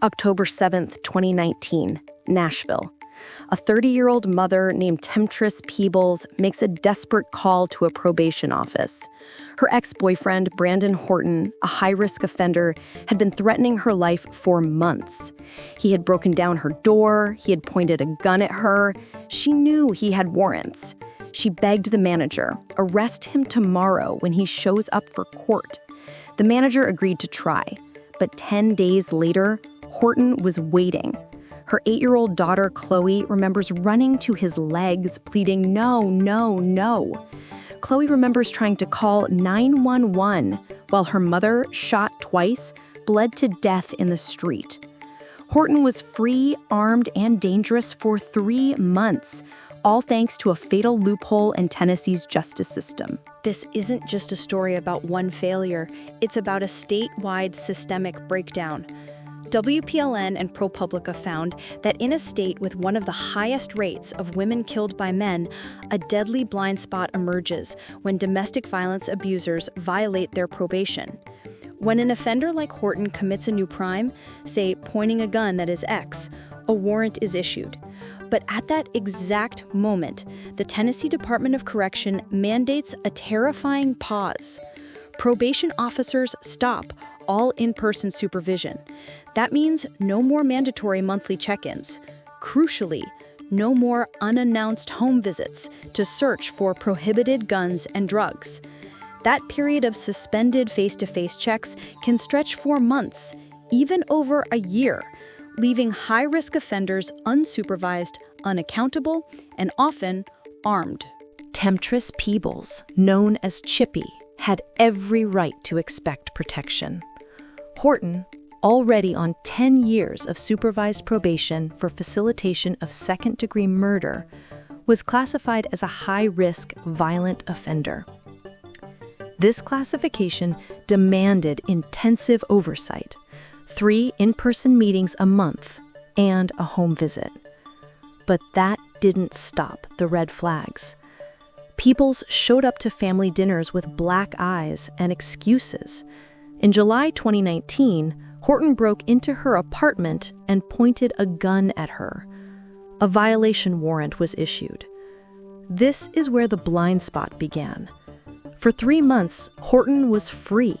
October 7th, 2019, Nashville. A 30-year-old mother named Temptress Peebles makes a desperate call to a probation office. Her ex-boyfriend, Brandon Horton, a high-risk offender, had been threatening her life for months. He had broken down her door, he had pointed a gun at her. She knew he had warrants. She begged the manager, arrest him tomorrow when he shows up for court. The manager agreed to try, but 10 days later, Horton was waiting. Her 8-year-old daughter, Chloe, remembers running to his legs, pleading, "No, no, no." Chloe remembers trying to call 911 while her mother, shot twice, bled to death in the street. Horton was free, armed, and dangerous for 3 months, all thanks to a fatal loophole in Tennessee's justice system. This isn't just a story about one failure. It's about a statewide systemic breakdown. WPLN and ProPublica found that in a state with one of the highest rates of women killed by men, a deadly blind spot emerges when domestic violence abusers violate their probation. When an offender like Horton commits a new crime, say pointing a gun at his ex, a warrant is issued. But at that exact moment, the Tennessee Department of Correction mandates a terrifying pause. Probation officers stop all in-person supervision. That means no more mandatory monthly check-ins. Crucially, no more unannounced home visits to search for prohibited guns and drugs. That period of suspended face-to-face checks can stretch for months, even over a year, leaving high-risk offenders unsupervised, unaccountable, and often armed. Temptress Peebles, known as Chippy, had every right to expect protection. Horton, already on 10 years of supervised probation for facilitation of second-degree murder, was classified as a high-risk violent offender. This classification demanded intensive oversight, 3 in-person meetings a month, and a home visit. But that didn't stop the red flags. Peebles showed up to family dinners with black eyes and excuses. In July 2019, Horton broke into her apartment and pointed a gun at her. A violation warrant was issued. This is where the blind spot began. For 3 months, Horton was free.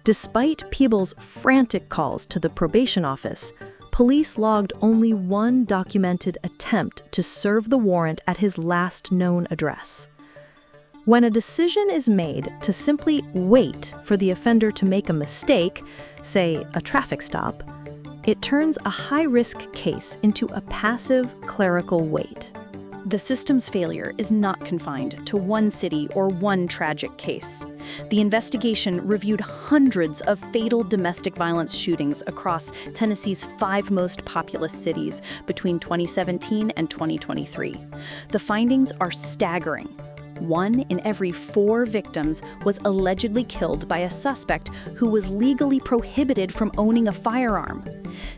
Despite Peebles' frantic calls to the probation office, police logged only one documented attempt to serve the warrant at his last known address. When a decision is made to simply wait for the offender to make a mistake, say a traffic stop, it turns a high-risk case into a passive clerical wait. The system's failure is not confined to one city or one tragic case. The investigation reviewed hundreds of fatal domestic violence shootings across Tennessee's 5 most populous cities between 2017 and 2023. The findings are staggering. 1 in every 4 victims was allegedly killed by a suspect who was legally prohibited from owning a firearm.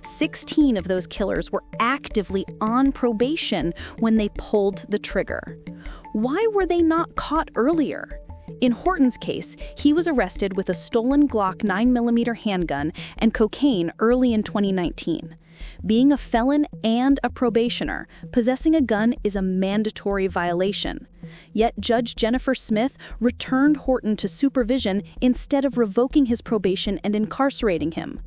16 of those killers were actively on probation when they pulled the trigger. Why were they not caught earlier? In Horton's case, he was arrested with a stolen Glock 9mm handgun and cocaine early in 2019. Being a felon and a probationer, possessing a gun is a mandatory violation. Yet Judge Jennifer Smith returned Horton to supervision instead of revoking his probation and incarcerating him.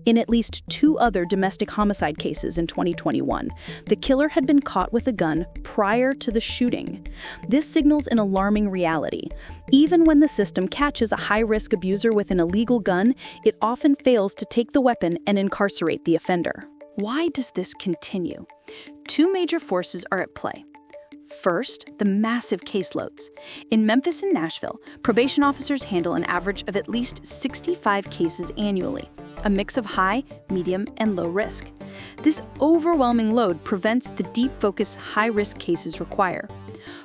In at least 2 other domestic homicide cases in 2021, the killer had been caught with a gun prior to the shooting. This signals an alarming reality. Even when the system catches a high-risk abuser with an illegal gun, it often fails to take the weapon and incarcerate the offender. Why does this continue? 2 major forces are at play. First, the massive caseloads. In Memphis and Nashville, probation officers handle an average of at least 65 cases annually, a mix of high, medium, and low risk. This overwhelming load prevents the deep focus high-risk cases require.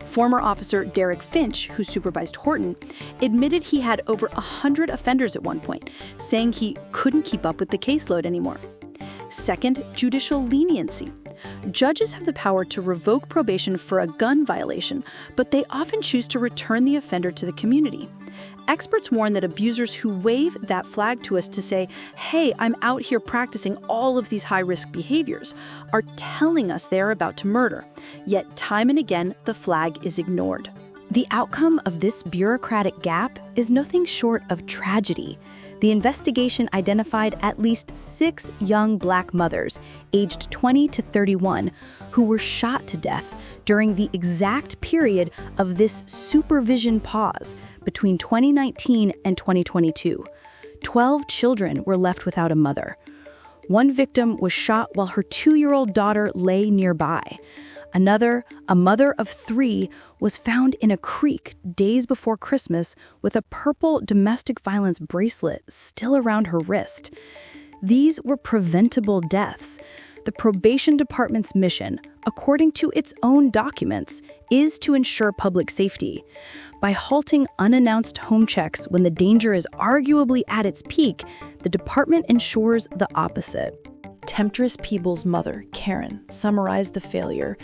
Former officer Derek Finch, who supervised Horton, admitted he had over 100 offenders at one point, saying he couldn't keep up with the caseload anymore. Second, judicial leniency. Judges have the power to revoke probation for a gun violation, but they often choose to return the offender to the community. Experts warn that abusers who wave that flag to us to say, hey, I'm out here practicing all of these high-risk behaviors, are telling us they're about to murder. Yet time and again, the flag is ignored. The outcome of this bureaucratic gap is nothing short of tragedy. The investigation identified at least 6 young Black mothers, aged 20 to 31, who were shot to death during the exact period of this supervision pause between 2019 and 2022. 12 children were left without a mother. One victim was shot while her 2-year-old daughter lay nearby. Another, a mother of 3, was found in a creek days before Christmas with a purple domestic violence bracelet still around her wrist. These were preventable deaths. The probation department's mission, according to its own documents, is to ensure public safety. By halting unannounced home checks when the danger is arguably at its peak, the department ensures the opposite. Temptress Peebles' mother, Karen, summarized the failure.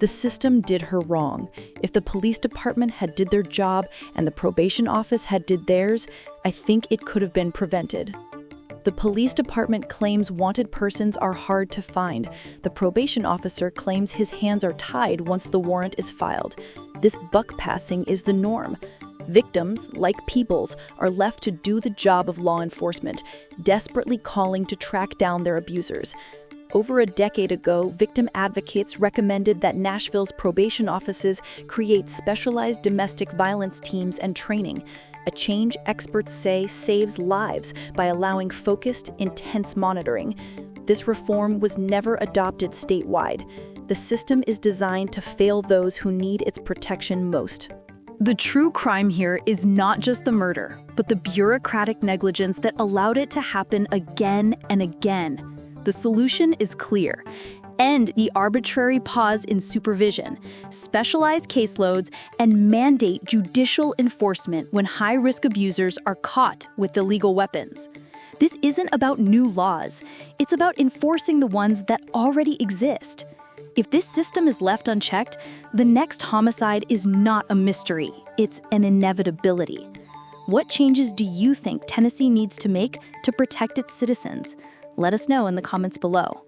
The system did her wrong. If the police department had did their job and the probation office had did theirs, I think it could have been prevented. The police department claims wanted persons are hard to find. The probation officer claims his hands are tied once the warrant is filed. This buck passing is the norm. Victims, like Peebles, are left to do the job of law enforcement, desperately calling to track down their abusers. Over a decade ago, victim advocates recommended that Nashville's probation offices create specialized domestic violence teams and training, a change experts say saves lives by allowing focused, intense monitoring. This reform was never adopted statewide. The system is designed to fail those who need its protection most. The true crime here is not just the murder, but the bureaucratic negligence that allowed it to happen again and again. The solution is clear. End the arbitrary pause in supervision, specialize caseloads, and mandate judicial enforcement when high-risk abusers are caught with illegal weapons. This isn't about new laws. It's about enforcing the ones that already exist. If this system is left unchecked, the next homicide is not a mystery. It's an inevitability. What changes do you think Tennessee needs to make to protect its citizens? Let us know in the comments below.